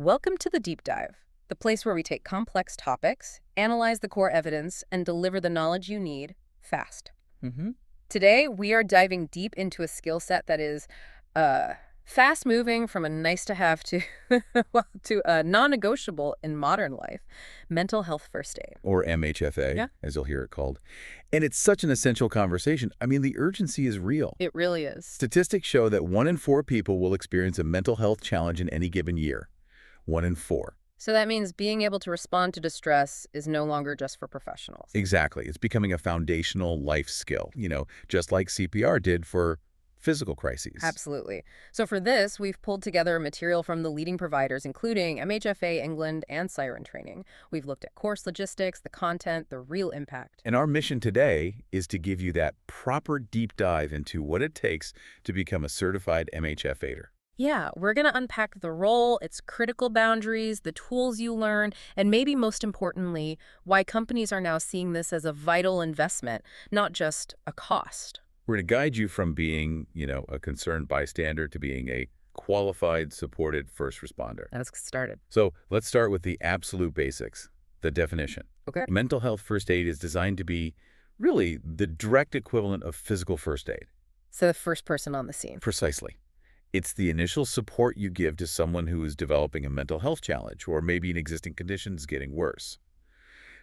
Welcome to the Deep Dive, the place where we take complex topics, analyze the core evidence, and deliver the knowledge you need fast. Mm-hmm. Today, we are diving deep into a skill set that is fast-moving from a nice-to-have to, well, to a non-negotiable in modern life, mental health first aid. Or MHFA, Yeah. as you'll hear it called. And it's such an essential conversation. I mean, the urgency is real. It really is. Statistics show that 1 in 4 people will experience a mental health challenge in any given year. 1 in 4. So that means being able to respond to distress is no longer just for professionals. Exactly. It's becoming a foundational life skill, just like CPR did for physical crises. Absolutely. So for this, we've pulled together material from the leading providers, including MHFA England and Siren Training. We've looked at course logistics, the content, the real impact. And our mission today is to give you that proper deep dive into what it takes to become a certified MHFAider. Yeah, we're going to unpack the role, its critical boundaries, the tools you learn, and maybe most importantly, why companies are now seeing this as a vital investment, not just a cost. We're going to guide you from being, a concerned bystander to being a qualified, supported first responder. Let's get started. So let's start with the absolute basics, the definition. Okay. Mental health first aid is designed to be really the direct equivalent of physical first aid. So the first person on the scene. Precisely. It's the initial support you give to someone who is developing a mental health challenge or maybe an existing condition is getting worse.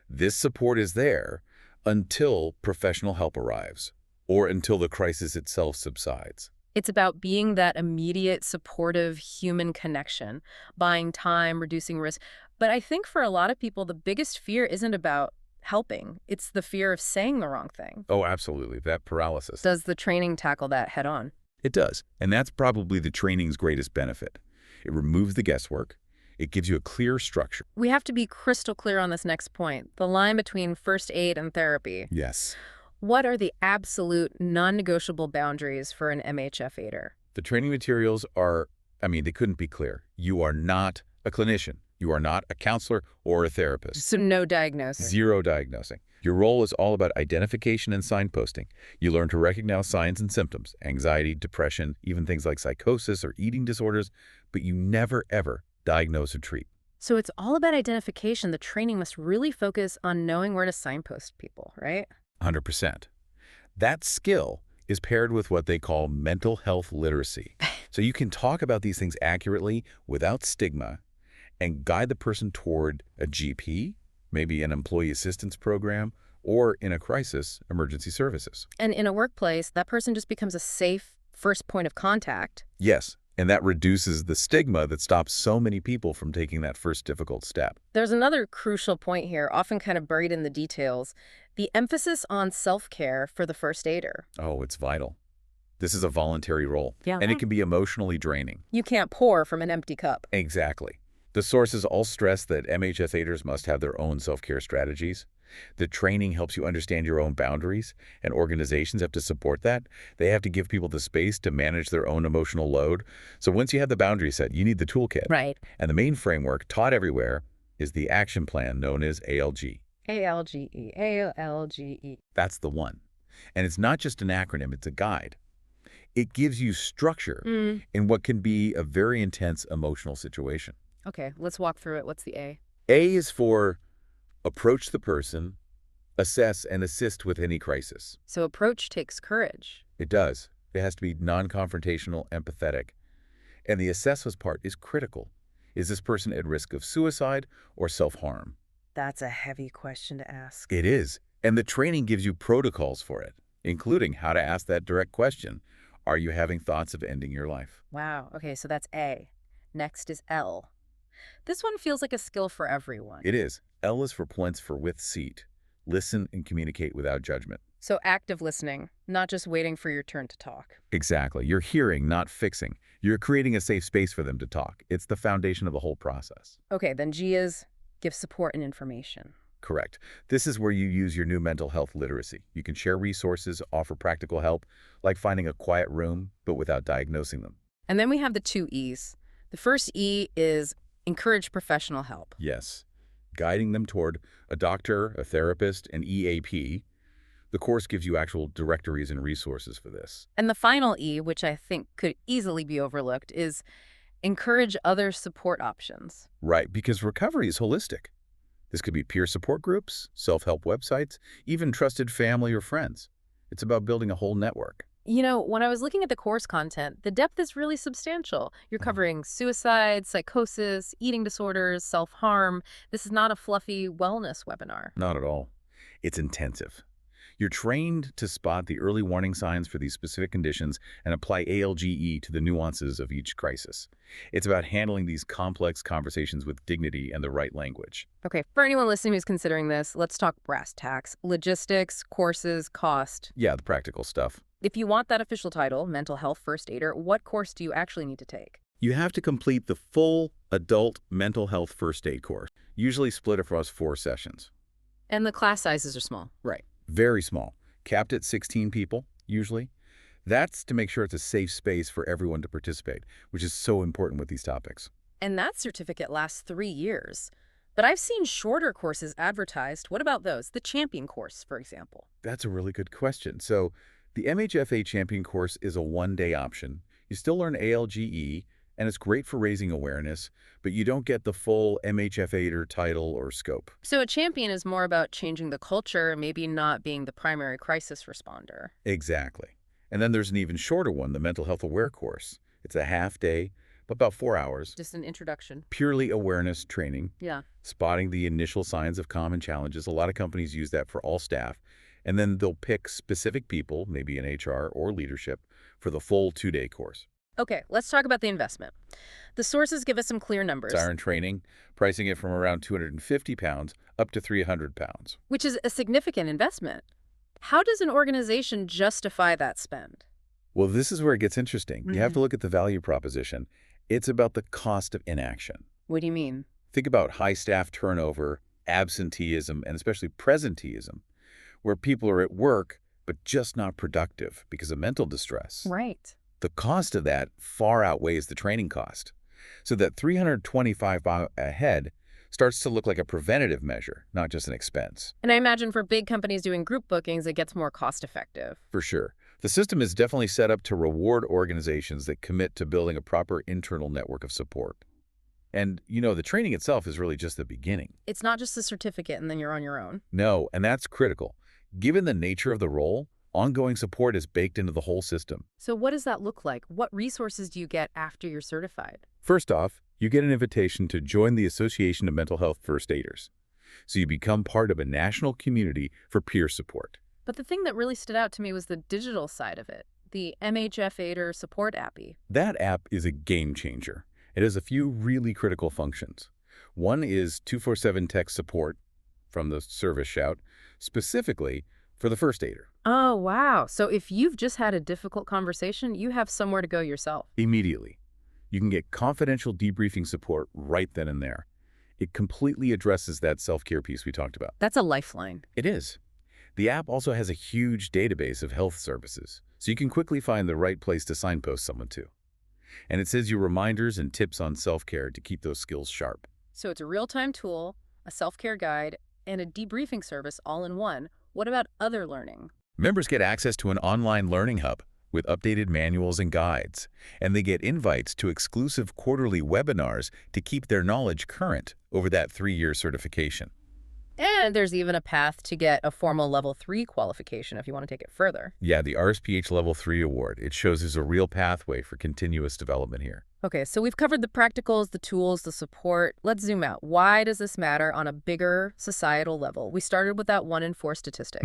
This support is there until professional help arrives or until the crisis itself subsides. It's about being that immediate, supportive human connection, buying time, reducing risk. But I think for a lot of people, the biggest fear isn't about helping. It's the fear of saying the wrong thing. Oh, absolutely. That paralysis. Does the training tackle that head on? It does. And that's probably the training's greatest benefit. It removes the guesswork. It gives you a clear structure. We have to be crystal clear on this next point, the line between first aid and therapy. Yes. What are the absolute non-negotiable boundaries for an MHFAider? The training materials are, they couldn't be clear. You are not a clinician. You are not a counselor or a therapist. So no diagnosis. Zero diagnosing. Your role is all about identification and signposting. You learn to recognize signs and symptoms, anxiety, depression, even things like psychosis or eating disorders, but you never, ever diagnose or treat. So it's all about identification. The training must really focus on knowing where to signpost people, right? 100%. That skill is paired with what they call mental health literacy. So you can talk about these things accurately without stigma and guide the person toward a GP, maybe an employee assistance program, or in a crisis, emergency services. And in a workplace, that person just becomes a safe first point of contact. Yes, and that reduces the stigma that stops so many people from taking that first difficult step. There's another crucial point here, often kind of buried in the details, the emphasis on self-care for the first aider. Oh, it's vital. This is a voluntary role, Yeah. and it can be emotionally draining. You can't pour from an empty cup. Exactly. The sources all stress that MHFAiders must have their own self-care strategies. The training helps you understand your own boundaries, and organizations have to support that. They have to give people the space to manage their own emotional load. So once you have the boundary set, you need the toolkit. Right. And the main framework taught everywhere is the action plan known as ALG. ALGE, ALGE. That's the one. And it's not just an acronym, it's a guide. It gives you structure in what can be a very intense emotional situation. Okay, let's walk through it. What's the A? A is for approach the person, assess and assist with any crisis. So approach takes courage. It does. It has to be non-confrontational, empathetic. And the assess part is critical. Is this person at risk of suicide or self-harm? That's a heavy question to ask. It is. And the training gives you protocols for it, including how to ask that direct question. Are you having thoughts of ending your life? Wow. Okay, so that's A. Next is L. This one feels like a skill for everyone. It is. L is for points for with seat. Listen and communicate without judgment. So active listening, not just waiting for your turn to talk. Exactly. You're hearing, not fixing. You're creating a safe space for them to talk. It's the foundation of the whole process. Okay, then G is give support and information. Correct. This is where you use your new mental health literacy. You can share resources, offer practical help, like finding a quiet room, but without diagnosing them. And then we have the 2 E's. The first E is encourage professional help. Yes. Guiding them toward a doctor, a therapist, an EAP. The course gives you actual directories and resources for this. And the final E, which I think could easily be overlooked, is Encourage other support options. Right, because recovery is holistic. This could be peer support groups, self-help websites, even trusted family or friends. It's about building a whole network. You know, when I was looking at the course content, the depth is really substantial. You're covering suicide, psychosis, eating disorders, self-harm. This is not a fluffy wellness webinar. Not at all. It's intensive. You're trained to spot the early warning signs for these specific conditions and apply ALGE to the nuances of each crisis. It's about handling these complex conversations with dignity and the right language. Okay, for anyone listening who's considering this, let's talk brass tacks, logistics, courses, cost. Yeah, the practical stuff. If you want that official title, Mental Health First Aider, what course do you actually need to take? You have to complete the full adult mental health first aid course, usually split across 4 sessions. And the class sizes are small. Right. Very small, capped at 16 people, usually. That's to make sure it's a safe space for everyone to participate, which is so important with these topics. And that certificate lasts 3 years. But I've seen shorter courses advertised. What about those? The Champion course, for example. That's a really good question. So the MHFA Champion course is a 1-day option. You still learn ALGE, and it's great for raising awareness, but you don't get the full MHFAider title or scope. So a champion is more about changing the culture, maybe not being the primary crisis responder. Exactly. And then there's an even shorter one, the Mental Health Aware course. It's a half-day, about 4 hours. Just an introduction. Purely awareness training. Yeah. Spotting the initial signs of common challenges. A lot of companies use that for all staff. And then they'll pick specific people, maybe in HR or leadership, for the full 2-day course. Okay, let's talk about the investment. The sources give us some clear numbers. Siren Training, pricing it from around £250 up to £300. Which is a significant investment. How does an organization justify that spend? Well, this is where it gets interesting. You have to look at the value proposition. It's about the cost of inaction. What do you mean? Think about high staff turnover, absenteeism, and especially presenteeism, where people are at work but just not productive because of mental distress. Right. The cost of that far outweighs the training cost. So that $325 a head starts to look like a preventative measure, not just an expense. And I imagine for big companies doing group bookings, it gets more cost-effective. For sure. The system is definitely set up to reward organizations that commit to building a proper internal network of support. And, you know, the training itself is really just the beginning. It's not just a certificate and then you're on your own. No, and that's critical. Given the nature of the role, ongoing support is baked into the whole system. So what does that look like? What resources do you get after you're certified? First off, you get an invitation to join the Association of Mental Health First Aiders. So you become part of a national community for peer support. But the thing that really stood out to me was the digital side of it, the MHFAider support appy. That app is a game changer. It has a few really critical functions. One is 24/7 text support from the service shout, specifically for the first aider. Oh, wow. So if you've just had a difficult conversation, you have somewhere to go yourself. Immediately. You can get confidential debriefing support right then and there. It completely addresses that self-care piece we talked about. That's a lifeline. It is. The app also has a huge database of health services, so you can quickly find the right place to signpost someone to. And it sends you reminders and tips on self-care to keep those skills sharp. So it's a real-time tool, a self-care guide, and a debriefing service all in one. What about other learning? Members get access to an online learning hub with updated manuals and guides, and they get invites to exclusive quarterly webinars to keep their knowledge current over that 3-year certification. And there's even a path to get a formal Level 3 qualification if you want to take it further. Yeah, the RSPH Level 3 award. It shows there's a real pathway for continuous development here. Okay, so we've covered the practicals, the tools, the support. Let's zoom out. Why does this matter on a bigger societal level? We started with that 1 in 4 statistic.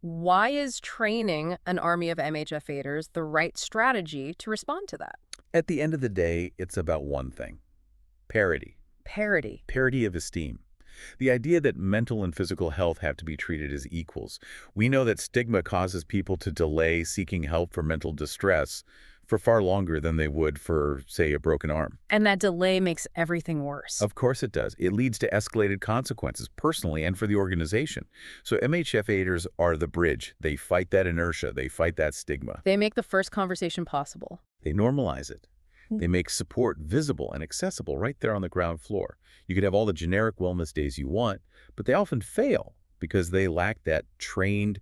Why is training an army of MHFAiders the right strategy to respond to that? At the end of the day, it's about one thing. Parity. Parity. Parity of esteem. The idea that mental and physical health have to be treated as equals. We know that stigma causes people to delay seeking help for mental distress for far longer than they would for, say, a broken arm. And that delay makes everything worse. Of course it does. It leads to escalated consequences, personally and for the organization. So MHFAiders are the bridge. They fight that inertia. They fight that stigma. They make the first conversation possible. They normalize it. They make support visible and accessible right there on the ground floor. You could have all the generic wellness days you want, but they often fail because they lack that trained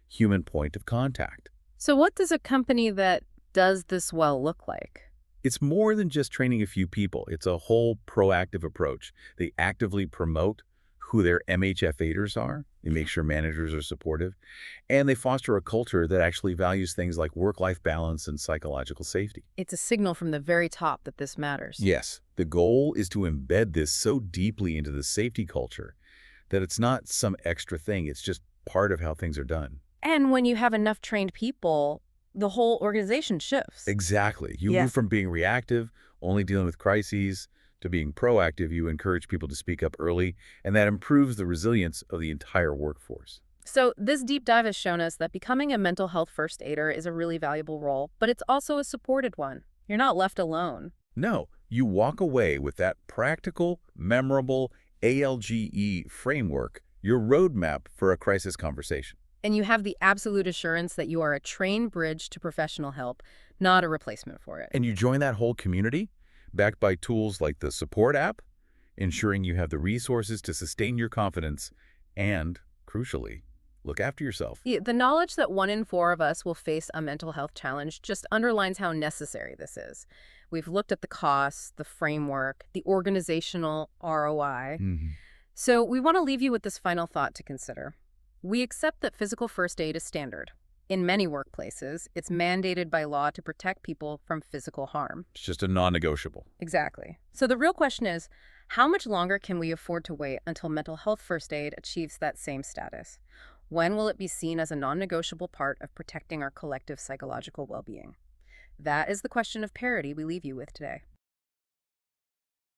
human point of contact. So what does a company that does this well look like? It's more than just training a few people. It's a whole proactive approach. They actively promote who their MHFAiders are. They make sure managers are supportive. And they foster a culture that actually values things like work-life balance and psychological safety. It's a signal from the very top that this matters. Yes, the goal is to embed this so deeply into the safety culture that it's not some extra thing. It's just part of how things are done. And when you have enough trained people, the whole organization shifts. Exactly. You Yeah. move from being reactive, only dealing with crises, to being proactive. You encourage people to speak up early, and that improves the resilience of the entire workforce. So this deep dive has shown us that becoming a mental health first aider is a really valuable role, but it's also a supported one. You're not left alone. No, you walk away with that practical, memorable ALGE framework, your roadmap for a crisis conversation. And you have the absolute assurance that you are a trained bridge to professional help, not a replacement for it. And you join that whole community, backed by tools like the support app, ensuring you have the resources to sustain your confidence and, crucially, look after yourself. Yeah, the knowledge that 1 in 4 of us will face a mental health challenge just underlines how necessary this is. We've looked at the costs, the framework, the organizational ROI. So we want to leave you with this final thought to consider. We accept that physical first aid is standard. In many workplaces, it's mandated by law to protect people from physical harm. It's just a non-negotiable. Exactly. So the real question is, how much longer can we afford to wait until mental health first aid achieves that same status? When will it be seen as a non-negotiable part of protecting our collective psychological well-being? That is the question of parity we leave you with today.